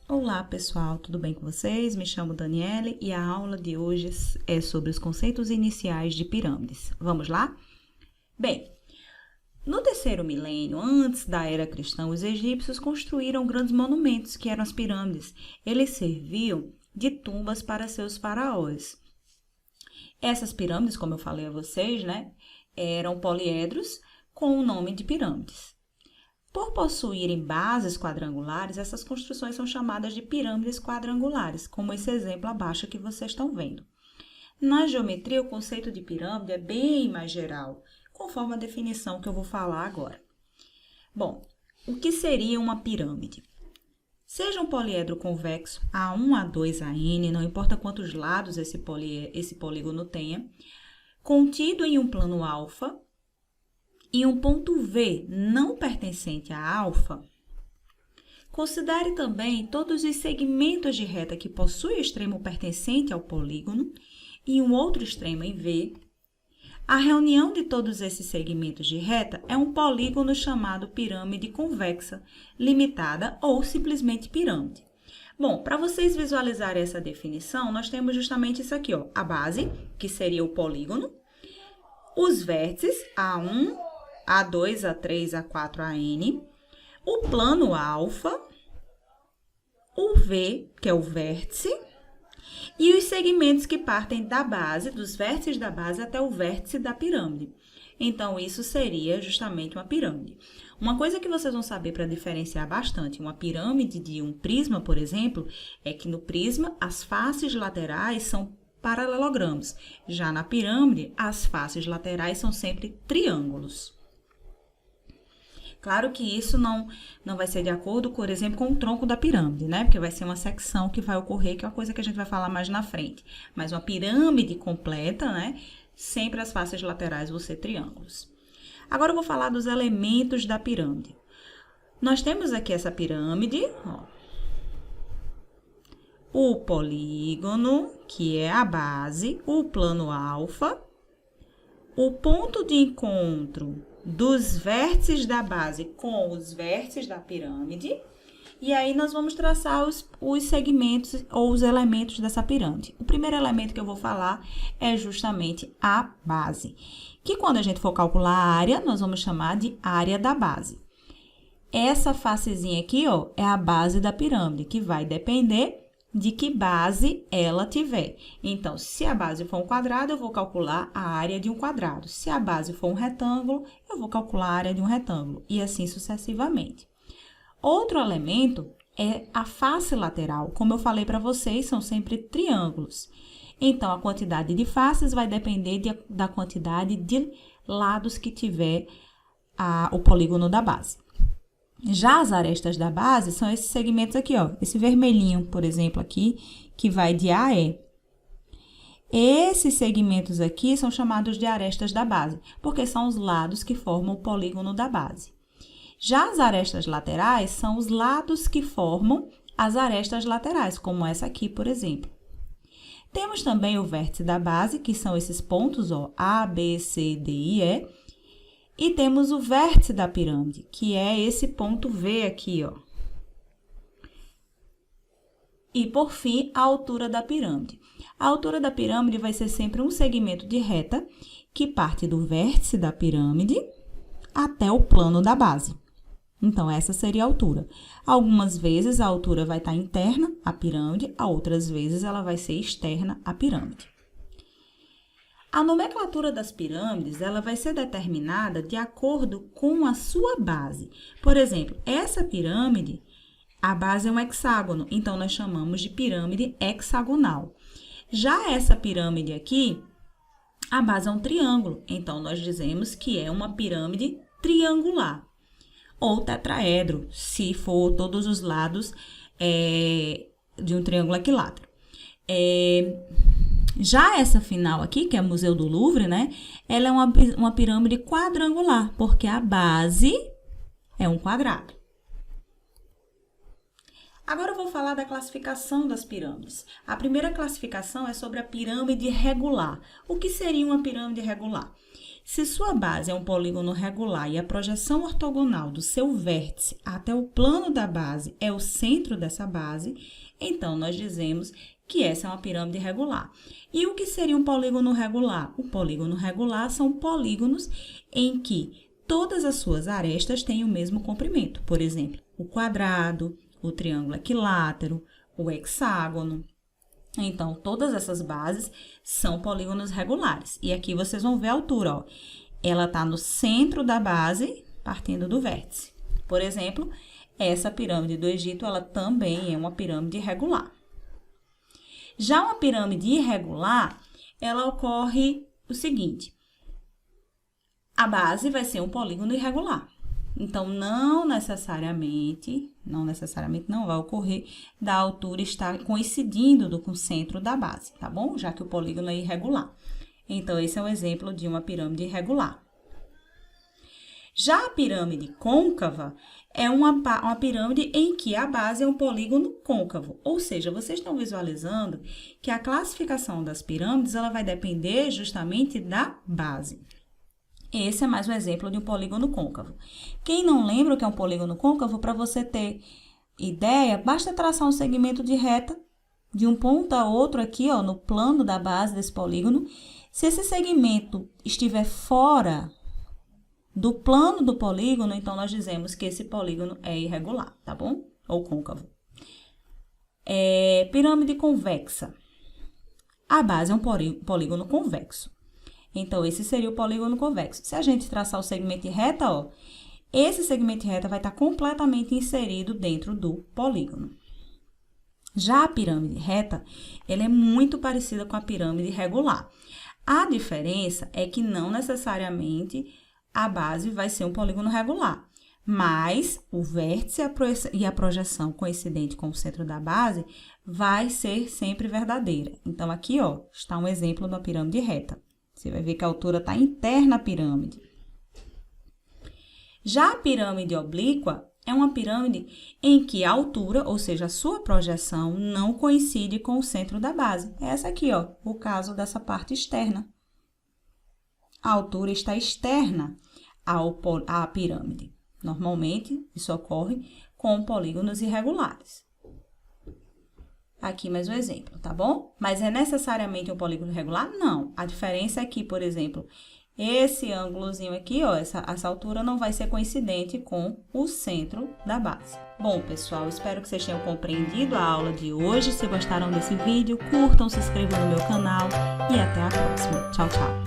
Olá pessoal, tudo bem com vocês? Me chamo Daniele e a aula de hoje é sobre os conceitos iniciais de pirâmides. Vamos lá? Bem, no terceiro milênio, antes da era cristã, os egípcios construíram grandes monumentos, que eram as pirâmides. Eles serviam de tumbas para seus faraós. Essas pirâmides, como eu falei a vocês, eram poliedros com o nome de pirâmides. Por possuírem bases quadrangulares, essas construções são chamadas de pirâmides quadrangulares, como esse exemplo abaixo que vocês estão vendo. Na geometria, o conceito de pirâmide é bem mais geral, conforme a definição que eu vou falar agora. Bom, o que seria uma pirâmide? Seja um poliedro convexo, A1, A2, AN, não importa quantos lados esse polígono tenha, contido em um plano alfa, e um ponto V não pertencente a alfa, considere também todos os segmentos de reta que possuem o extremo pertencente ao polígono e um outro extremo em V. A reunião de todos esses segmentos de reta é um polígono chamado pirâmide convexa, limitada ou simplesmente pirâmide. Bom, para vocês visualizarem essa definição, nós temos justamente isso aqui, ó, a base, que seria o polígono, os vértices, A1, A2, A3, A4, AN, o plano alfa, o V, que é o vértice, e os segmentos que partem da base, dos vértices da base até o vértice da pirâmide. Então, isso seria justamente uma pirâmide. Uma coisa que vocês vão saber para diferenciar bastante uma pirâmide de um prisma, por exemplo, é que no prisma as faces laterais são paralelogramos. Já na pirâmide, as faces laterais são sempre triângulos. Claro que isso não vai ser de acordo, por exemplo, com o tronco da pirâmide, né? Porque vai ser uma secção que vai ocorrer, que é uma coisa que a gente vai falar mais na frente. Mas uma pirâmide completa, né? Sempre as faces laterais vão ser triângulos. Agora eu vou falar dos elementos da pirâmide. Nós temos aqui essa pirâmide, ó. O polígono, que é a base, o plano alfa, o ponto de encontro dos vértices da base com os vértices da pirâmide, e aí nós vamos traçar os segmentos ou os elementos dessa pirâmide. O primeiro elemento que eu vou falar é justamente a base, que quando a gente for calcular a área, nós vamos chamar de área da base. Essa facezinha aqui, ó, é a base da pirâmide, que vai depender de que base ela tiver. Então, se a base for um quadrado, eu vou calcular a área de um quadrado. Se a base for um retângulo, eu vou calcular a área de um retângulo, e assim sucessivamente. Outro elemento é a face lateral. Como eu falei para vocês, são sempre triângulos. Então, a quantidade de faces vai depender da quantidade de lados que tiver o polígono da base. Já as arestas da base são esses segmentos aqui, ó. Esse vermelhinho, por exemplo, aqui, que vai de A a E. Esses segmentos aqui são chamados de arestas da base, porque são os lados que formam o polígono da base. Já as arestas laterais são os lados que formam as arestas laterais, como essa aqui, por exemplo. Temos também o vértice da base, que são esses pontos, ó, A, B, C, D e E. E temos o vértice da pirâmide, que é esse ponto V aqui, ó. E, por fim, a altura da pirâmide. A altura da pirâmide vai ser sempre um segmento de reta que parte do vértice da pirâmide até o plano da base. Então, essa seria a altura. Algumas vezes a altura vai estar interna à pirâmide, outras vezes ela vai ser externa à pirâmide. A nomenclatura das pirâmides, ela vai ser determinada de acordo com a sua base. Por exemplo, essa pirâmide, a base é um hexágono, então nós chamamos de pirâmide hexagonal. Já essa pirâmide aqui, a base é um triângulo, então nós dizemos que é uma pirâmide triangular. Ou tetraedro, se for todos os lados de um triângulo equilátero. Já essa final aqui, que é o Museu do Louvre, né? Ela é uma pirâmide quadrangular, porque a base é um quadrado. Agora eu vou falar da classificação das pirâmides. A primeira classificação é sobre a pirâmide regular. O que seria uma pirâmide regular? Se sua base é um polígono regular e a projeção ortogonal do seu vértice até o plano da base é o centro dessa base, então nós dizemos que essa é uma pirâmide regular. E o que seria um polígono regular? Um polígono regular são polígonos em que todas as suas arestas têm o mesmo comprimento. Por exemplo, o quadrado, o triângulo equilátero, o hexágono. Então, todas essas bases são polígonos regulares. E aqui vocês vão ver a altura, ó. Ela está no centro da base, partindo do vértice. Por exemplo, essa pirâmide do Egito, ela também é uma pirâmide regular. Já uma pirâmide irregular, ela ocorre o seguinte: a base vai ser um polígono irregular. Então, não necessariamente não vai ocorrer da altura estar coincidindo com o centro da base, tá bom? Já que o polígono é irregular. Então, esse é um exemplo de uma pirâmide irregular. Já a pirâmide côncava é uma pirâmide em que a base é um polígono côncavo. Ou seja, vocês estão visualizando que a classificação das pirâmides ela vai depender justamente da base. Esse é mais um exemplo de um polígono côncavo. Quem não lembra o que é um polígono côncavo, para você ter ideia, basta traçar um segmento de reta de um ponto a outro aqui, ó, no plano da base desse polígono. Se esse segmento estiver fora do plano do polígono, então nós dizemos que esse polígono é irregular, tá bom? Ou côncavo. Pirâmide convexa. A base é um polígono convexo. Então, esse seria o polígono convexo. Se a gente traçar o segmento de reta, ó, esse segmento de reta vai estar completamente inserido dentro do polígono. Já a pirâmide reta, ela é muito parecida com a pirâmide regular. A diferença é que não necessariamente a base vai ser um polígono regular, mas o vértice e a projeção coincidente com o centro da base vai ser sempre verdadeira. Então, aqui, ó, está um exemplo da pirâmide reta. Você vai ver que a altura está interna à pirâmide. Já a pirâmide oblíqua é uma pirâmide em que a altura, ou seja, a sua projeção, não coincide com o centro da base. Essa aqui, ó, o caso dessa externa. A altura está externa à pirâmide. Normalmente, isso ocorre com polígonos irregulares. Aqui mais um exemplo, tá bom? Mas é necessariamente um polígono regular? Não. A diferença é que, por exemplo, esse ângulozinho aqui, ó, essa altura não vai ser coincidente com o centro da base. Bom, pessoal, espero que vocês tenham compreendido a aula de hoje. Se gostaram desse vídeo, curtam, se inscrevam no meu canal e até a próxima. Tchau, tchau!